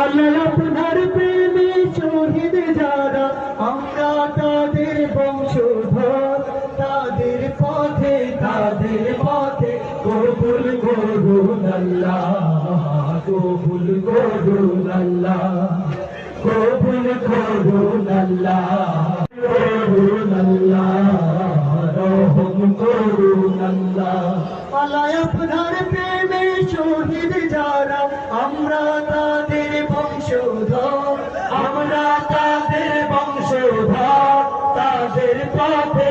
আল্লাহ আপনার প্রেমে শহীদ যারা আমরা তাদের বংশধর, তাদের পথে কবুল করুন আল্লাহ, কবুল করুন আল্লাহ, কবুল করুন আল্লাহ, করুন আল্লাহ, রহম করুন আল্লাহ। আল্লাহ আপনার প্রেমে শহীদ যারা আমরা তাদের বংশধর, আমরা তাদের বংশধর, তাদের পথে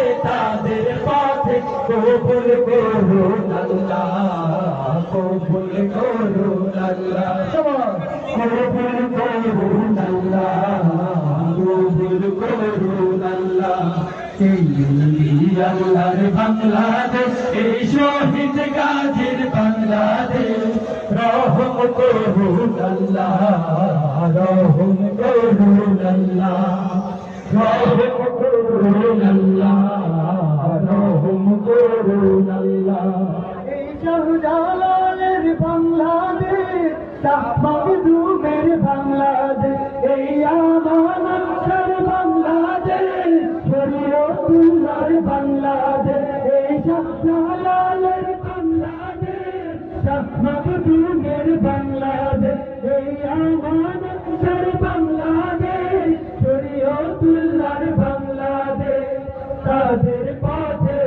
কবুল করুন আল্লাহ, কবুল করুন আল্লাহ, কবুল করুন আল্লাহ, কবুল করুন আল্লাহ। এই আল্লাহর বাংলাদেশ, এই শহীদ গাজীর বাংলাদেশ, রহম করুন আল্লাহ, রহম করুন আল্লাহ, রহম করুন আল্লাহ, রহম করুন আল্লাহ। এই শাহজালালের বাংলাদেশ, শাহ মাহমুদের বাংলাদেশ, এই আমানতের বাংলাদেশ, শরীয়তুল্লাহর বাংলাদেশ, এই শাহজালালের বাংলাদেশ, শাহ মাহমুদের বাংলাদেশ, এই আমানতের বাংলাদেশ, শরীয়তুল্লাহর বাংলাদেশ। তাদের পথে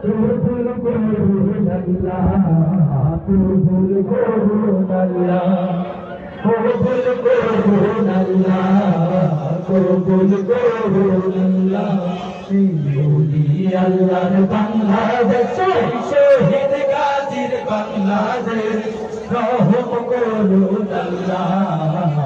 কবুল করুন আল্লাহ, কবুল করুন আল্লাহ, কবুল করুন আল্লাহ, কবুল করুন আল্লাহ। আল্লাহর বাংলাদেশ, শহীদ গাজীর বাংলাদেশ, রহম করুন আল্লাহ,